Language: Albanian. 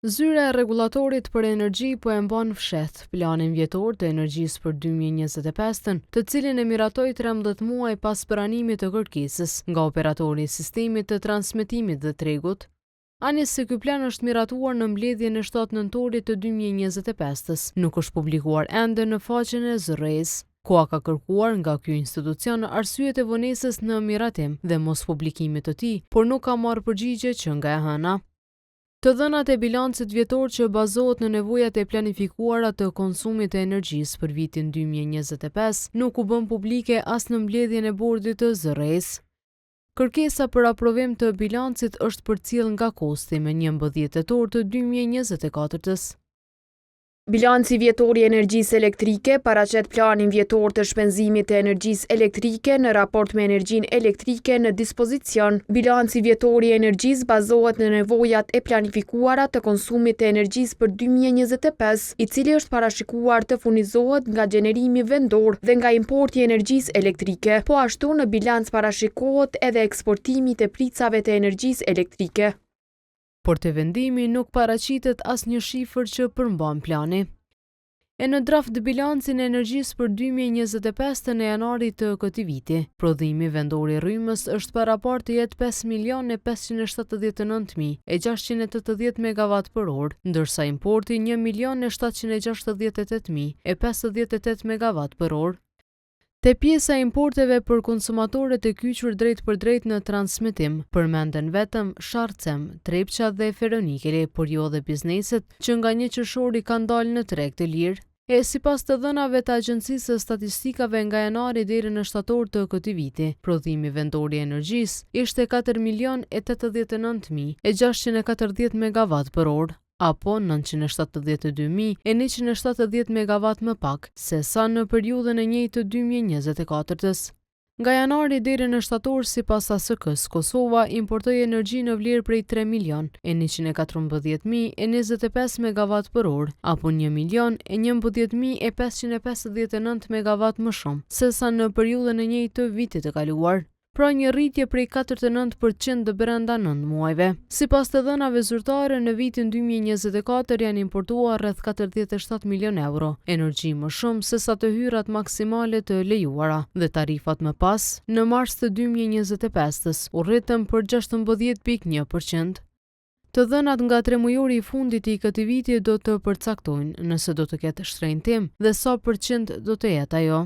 Zyra e rregullatorit për energji po e mban fshehtë planin vjetor të energjisë për 2025, të cilin e miratoi 13 muaj pas pranimit të kërkesës nga operatori i sistemit të transmetimit dhe tregut. Ani se ky plan është miratuar në mbledhjen e 7 nëntorit të 2025, nuk është publikuar ende në faqen e zyrës. Koha ka kërkuar nga ky institucion arsyet e vonesës në miratim dhe mos publikimit të tij, por nuk ka marrë përgjigje që nga e hëna. Të dhënat e bilancit vjetor që bazohet në nevojat e planifikuara të konsumit të energjisë për vitin 2025 nuk u bën publike as në mbledhjen e bordit të zyrës. Kërkesa për aprovim të bilancit është përcjell nga kosti me 11 tetor të 2024-s. Bilanci vjetor i energjisë elektrike paraqet planin vjetor të shpenzimit të energjisë elektrike në raport me energjinë elektrike në dispozicion. Bilanci vjetor i energjisë bazohet në nevojat e planifikuara të konsumit të energjisë për 2025, i cili është parashikuar të furnizohet nga gjenerimi vendor dhe nga importi i energjisë elektrike. Po ashtu në bilanc parashikohet edhe eksportimi të pricave të energjisë elektrike. Por te vendimi nuk paraqitet asnjë shifër që përmban plani. E në draft bilancin e energjisë për 2025 të në janarit të këtij viti, prodhimi vendor i rrymës është parapart të jetë 5.579.680 megawatt për orë, ndërsa importi 1.768.058 megawatt për orë. Te pjesa e importeve për konsumatorët e kyçur drejt për drejt në transmetim, përmenden vetëm Sharcem, Trepça dhe Feronikeli, por jo dhe bizneset që nga 1 qershori kanë dalë në treg të lirë. Sipas të dhënave të Agjencisë së Statistikave nga janari deri në shtator të këtij viti, prodhimi vendor i energjisë ishte 4.089.640 megawatt për orë, apo 972.170 megawatt më pak se sa në periudhën e njëjtë të 2024-s. Nga janari deri në shtator, sipas ASK-s, Kosova importoi energji në vlerë prej 3.114.025 megawatt për orë, apo 1.011.559 megawatt më shumë se sa në periudhën e njëjtë të vitit të kaluar. Pra një rritje prej 49% dhe brenda 9 muajve. Sipas të dhënave zyrtare, në vitin 2024 janë importuar rreth 47 milion euro, energji më shumë se sa të hyrat maksimale të lejuara, dhe tarifat më pas, në mars të 2025-s, u rritën për 16.1%. Të dhënat nga tremujori i fundit i këtij viti do të përcaktojnë nëse do të ketë shtrenjtim dhe sa përqind do të jetë ajo.